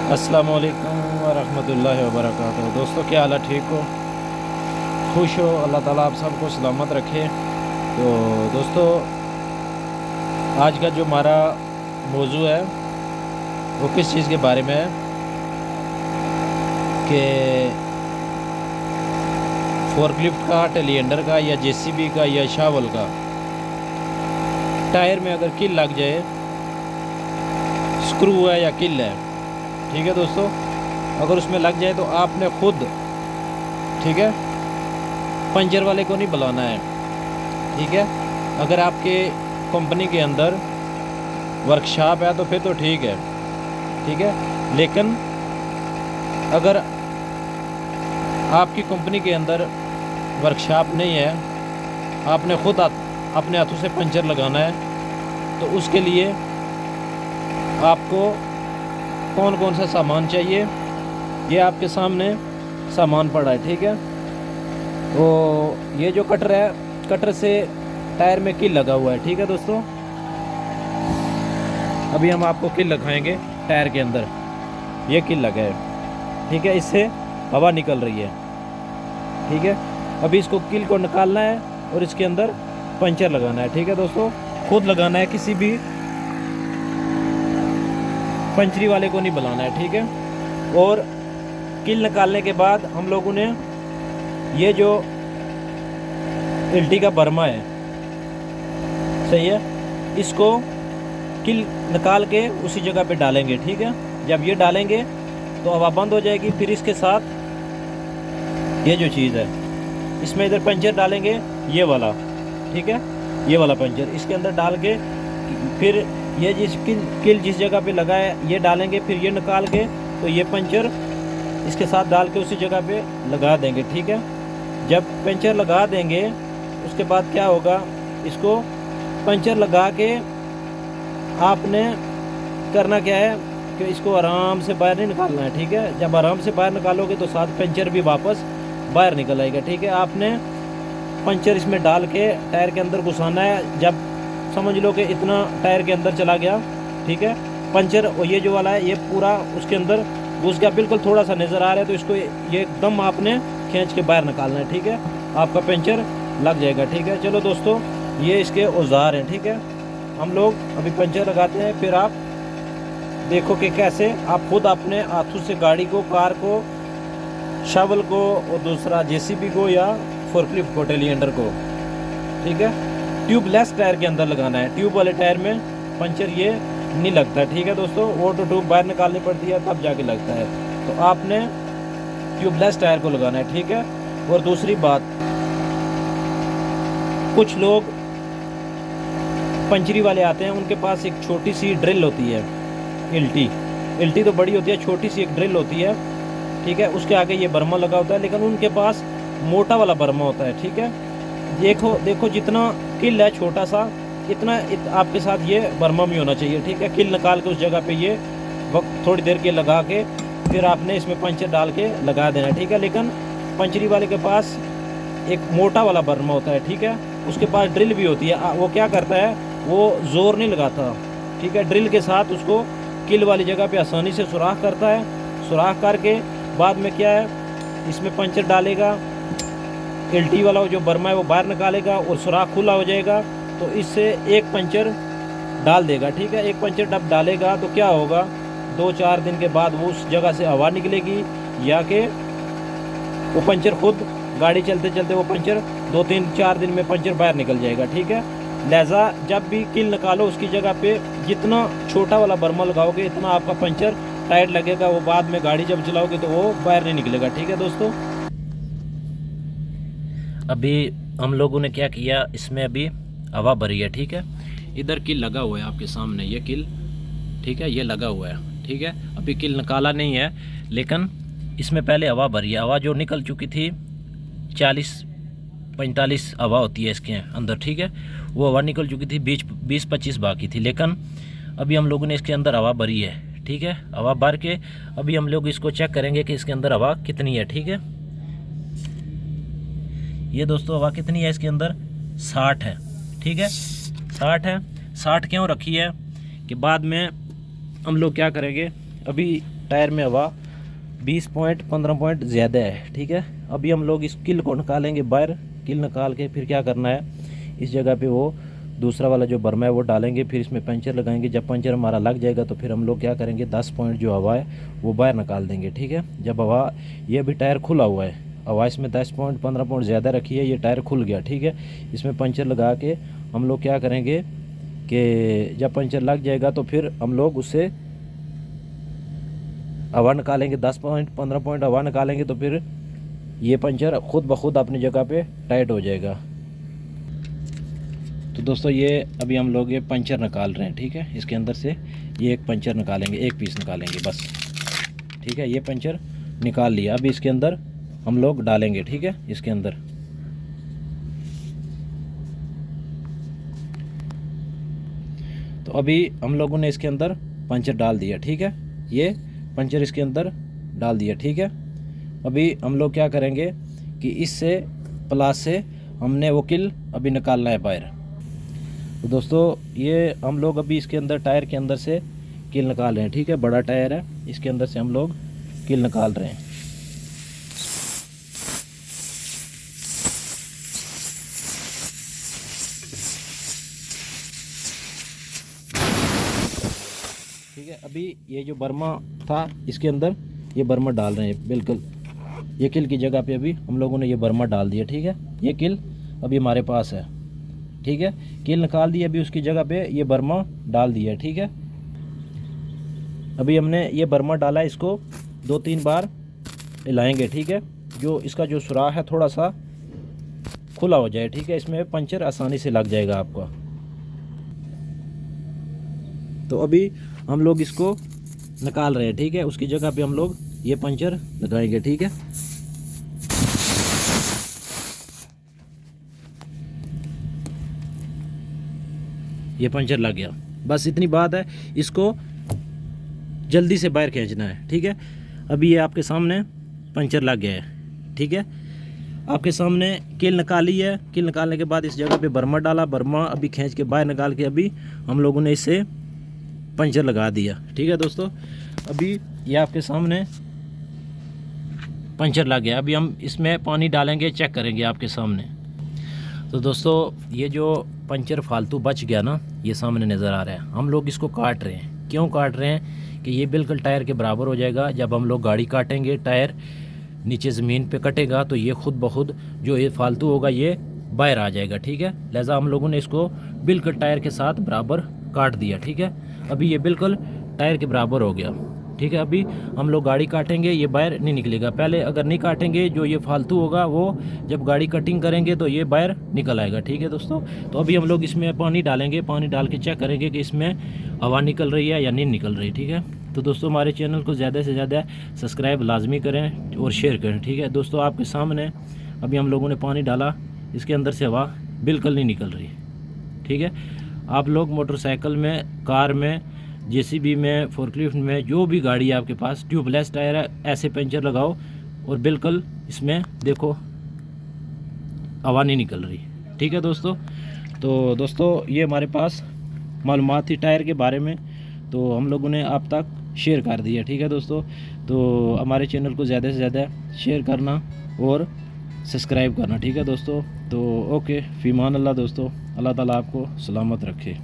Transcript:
अस्सलाम वालेकुम वरहमतुल्लाहि वबरकातुहू। दोस्तों क्या हाल है, ठीक हो, खुश हो? अल्लाह ताला आप सबको सलामत रखे। तो दोस्तों आज का जो हमारा मौजू है वो किस चीज़ के बारे में है कि फोर्कलिफ्ट का, टेलीएंडर का या जेसीबी का या शावल का टायर में अगर किल लग जाए, स्क्रू है या किल है, ठीक है दोस्तों, अगर उसमें लग जाए तो आपने खुद, ठीक है, पंचर वाले को नहीं बुलाना है। ठीक है, अगर आपके कंपनी के अंदर वर्कशॉप है तो फिर तो ठीक है, ठीक है। लेकिन अगर आपकी कंपनी के अंदर वर्कशॉप नहीं है, आपने खुद अपने हाथों से पंचर लगाना है, तो उसके लिए आपको कौन कौन सा सामान चाहिए ये आपके सामने सामान पड़ा है। ठीक है, तो ये जो कटर है, कटर से टायर में किल लगा हुआ है। ठीक है दोस्तों, अभी हम आपको किल लगाएंगे टायर के अंदर। ये किल लगा है, ठीक है, इससे हवा निकल रही है। ठीक है, अभी इसको किल को निकालना है और इसके अंदर पंचर लगाना है। ठीक है दोस्तों, खुद लगाना है, किसी भी पंचरी वाले को नहीं बुलाना है। ठीक है, और किल निकालने के बाद हम लोगों ने ये जो एलटी का बर्मा है, सही है, इसको किल निकाल के उसी जगह पे डालेंगे। ठीक है, जब ये डालेंगे तो हवा बंद हो जाएगी। फिर इसके साथ ये जो चीज़ है, इसमें इधर पंचर डालेंगे, ये वाला, ठीक है, ये वाला पंचर इसके अंदर डाल के, फिर ये जिस किल जिस जगह पे लगा है ये डालेंगे, फिर ये निकाल के तो ये पंचर इसके साथ डाल के उसी जगह पे लगा देंगे। ठीक है, जब पंचर लगा देंगे उसके बाद क्या होगा, इसको पंचर लगा के आपने करना क्या है कि इसको आराम से बाहर नहीं निकालना है। ठीक है, जब आराम से बाहर निकालोगे तो साथ पंचर भी वापस बाहर निकल आएगा। ठीक है, आपने पंचर इसमें डाल के टायर के अंदर घुसाना है। जब समझ लो कि इतना टायर के अंदर चला गया, ठीक है, पंचर, और ये जो वाला है ये पूरा उसके अंदर घुस गया, बिल्कुल थोड़ा सा नज़र आ रहा है, तो इसको ये एकदम आपने खींच के बाहर निकालना है। ठीक है, आपका पंचर लग जाएगा। ठीक है, चलो दोस्तों, ये इसके औजार हैं। ठीक है, हम लोग अभी पंचर लगाते हैं, फिर आप देखो कि कैसे आप खुद अपने हाथों से गाड़ी को, कार को, शावल को, और दूसरा जेसीबी को या फोर्कलिफ्ट को, टेलीएंडर को, ठीक है, ट्यूबलेस टायर के अंदर लगाना है। ट्यूब वाले टायर में पंचर ये नहीं लगता है। ठीक है दोस्तों, वो तो ट्यूब बाहर निकालनी पड़ती है तब जाके लगता है, तो आपने ट्यूबलेस टायर को लगाना है। ठीक है, और दूसरी बात, कुछ लोग पंचरी वाले आते हैं, उनके पास एक छोटी सी ड्रिल होती है, एलटी तो बड़ी होती है, छोटी सी एक ड्रिल होती है। ठीक है, उसके आगे ये बर्मा लगा होता है, लेकिन उनके पास मोटा वाला बर्मा होता है। ठीक है, देखो जितना किल है छोटा सा, इतना आपके साथ ये बर्मा भी होना चाहिए। ठीक है, किल निकाल के उस जगह पे ये वक्त थोड़ी देर के लगा के फिर आपने इसमें पंचर डाल के लगा देना है। ठीक है, लेकिन पंचरी वाले के पास एक मोटा वाला बर्मा होता है। ठीक है, उसके पास ड्रिल भी होती है, वो क्या करता है, वो जोर नहीं लगाता। ठीक है, ड्रिल के साथ उसको किल वाली जगह पे आसानी से सुराख करता है। सुराख करके बाद में क्या है, इसमें पंचर डालेगा, एलटी वाला जो बर्मा है वो बाहर निकालेगा और सुराख खुला हो जाएगा, तो इससे एक पंचर डाल देगा। ठीक है, एक पंचर जब डालेगा तो क्या होगा, 2-4 दिन के बाद वो उस जगह से हवा निकलेगी, या कि वो पंचर खुद गाड़ी चलते चलते वो पंचर 2-3-4 दिन में पंचर बाहर निकल जाएगा। ठीक है, लिहाजा जब भी किल निकालो उसकी जगह पे जितना छोटा वाला बर्मा लगाओगे इतना आपका पंचर टाइट लगेगा, वो बाद में गाड़ी जब चलाओगे तो वो बाहर नहीं निकलेगा। ठीक है दोस्तों, अभी हम लोगों ने क्या किया, इसमें अभी हवा भरी है। ठीक है, इधर किल लगा हुआ है आपके सामने, ये किल, ठीक है, ये लगा हुआ है। ठीक है, अभी किल निकाला नहीं है, लेकिन इसमें पहले हवा भरी है। हवा जो निकल चुकी थी 40-45 हवा होती है इसके अंदर। ठीक है, वो हवा निकल चुकी थी, 20-25 बाकी थी, लेकिन अभी हम लोगों ने इसके अंदर हवा भरी है। ठीक है, हवा भर के अभी हम लोग इसको चेक करेंगे कि इसके अंदर हवा कितनी है। ठीक है, ये दोस्तों हवा कितनी है इसके अंदर, 60 है। ठीक है, 60 है। 60 क्यों रखी है कि बाद में हम लोग क्या करेंगे, अभी टायर में हवा 20 पॉइंट 15 पॉइंट ज़्यादा है, ठीक है। अभी हम लोग इस किल को निकालेंगे बाहर। किल निकाल के फिर क्या करना है, इस जगह पे वो दूसरा वाला जो बर्मा है वो डालेंगे, फिर इसमें पंचर लगाएंगे। जब पंचर हमारा लग जाएगा तो फिर हम लोग क्या करेंगे, 10 पॉइंट जो हवा है वो बाहर निकाल देंगे, ठीक है। जब हवा, ये अभी टायर खुला हुआ है, हवा इसमें 10 पॉइंट 15 पॉइंट ज़्यादा रखी है, ये टायर खुल गया, ठीक है। इसमें पंचर लगा के हम लोग क्या करेंगे कि जब पंचर लग जाएगा तो फिर हम लोग उससे हवा निकालेंगे, 10 पॉइंट 15 पॉइंट हवा निकालेंगे तो फिर ये पंचर खुद ब खुद अपनी जगह पे टाइट हो जाएगा। तो दोस्तों ये अभी हम लोग ये पंचर निकाल रहे हैं, ठीक है। इसके अंदर से ये एक पंचर निकालेंगे, एक पीस निकालेंगे बस, ठीक है। ये पंचर निकाल लिया, अभी इसके अंदर हम लोग डालेंगे, ठीक है। इसके अंदर तो अभी हम लोगों ने इसके अंदर पंचर डाल दिया, ठीक है। ये पंचर इसके अंदर डाल दिया, ठीक है। अभी हम लोग क्या करेंगे कि इससे प्लास से हमने वो किल अभी निकालना है बाहर। तो दोस्तों ये हम लोग अभी इसके अंदर टायर के अंदर से किल निकाल रहे हैं, ठीक है। बड़ा टायर है, इसके अंदर से हम लोग किल निकाल रहे हैं। ठीक है, अभी ये जो बर्मा था इसके अंदर ये बर्मा डाल रहे हैं, बिल्कुल ये किल की जगह पे अभी हम लोगों ने ये बर्मा डाल दिया, ठीक है। ये किल अभी हमारे पास है, ठीक है। किल निकाल दिया, अभी उसकी जगह पे ये बर्मा डाल दिया, ठीक है। अभी हमने ये बर्मा डाला, इसको 2-3 बार हिलाएंगे, ठीक है। जो इसका जो सुराख है थोड़ा सा खुला हो जाए, ठीक है। इसमें पंचर आसानी से लग जाएगा आपका। तो अभी हम लोग इसको निकाल रहे हैं, ठीक है। उसकी जगह पे हम लोग ये पंचर लगाएंगे, ठीक है। ये पंचर लग गया, बस इतनी बात है। इसको जल्दी से बाहर खींचना है, ठीक है। अभी ये आपके सामने पंचर लग गया है, ठीक है। आपके सामने किल निकाली है। किल निकालने के बाद इस जगह पे बर्मा डाला, बर्मा अभी खींच के बाहर निकाल के अभी हम लोगों ने इससे पंचर लगा दिया, ठीक है दोस्तों। अभी ये आपके सामने पंचर लग गया। अभी हम इसमें पानी डालेंगे, चेक करेंगे आपके सामने। तो दोस्तों ये जो पंचर फालतू बच गया ना, ये सामने नज़र आ रहा है। हम लोग इसको काट रहे हैं। क्यों काट रहे हैं कि ये बिल्कुल टायर के बराबर हो जाएगा। जब हम लोग गाड़ी काटेंगे, टायर नीचे ज़मीन पे कटेगा तो ये खुद ब खुद जो ये फालतू होगा ये बाहर आ जाएगा, ठीक है। लिहाजा हम लोगों ने इसको बिल्कुल टायर के साथ बराबर काट दिया, ठीक है। अभी ये बिल्कुल टायर के बराबर हो गया, ठीक है। अभी हम लोग गाड़ी काटेंगे, ये बाहर नहीं निकलेगा। पहले अगर नहीं काटेंगे, जो ये फालतू होगा वो जब गाड़ी कटिंग करेंगे तो ये बाहर निकल आएगा, ठीक है दोस्तों। तो अभी हम लोग इसमें पानी डालेंगे, पानी डाल के चेक करेंगे कि इसमें हवा निकल रही है या नहीं निकल रही, ठीक है। तो दोस्तों हमारे चैनल को ज़्यादा से ज़्यादा सब्सक्राइब लाजमी करें और शेयर करें, ठीक है। दोस्तों आपके सामने अभी हम लोगों ने पानी डाला, इसके अंदर से हवा बिल्कुल नहीं निकल रही, ठीक है। आप लोग मोटरसाइकिल में, कार में, जेसीबी में, फोर्कलिफ्ट में, जो भी गाड़ी है आपके पास, ट्यूबलेस टायर है, ऐसे पंचर लगाओ और बिल्कुल इसमें देखो हवा नहीं निकल रही, ठीक है दोस्तों। तो दोस्तों ये हमारे पास मालूमात थी टायर के बारे में, तो हम लोगों ने आप तक शेयर कर दिया, ठीक है दोस्तों। तो हमारे चैनल को ज़्यादा से ज़्यादा शेयर करना और सब्सक्राइब करना, ठीक है दोस्तों। तो ओके, फ़ीमान अल्लाह दोस्तों, अल्लाह ताला आपको सलामत रखे।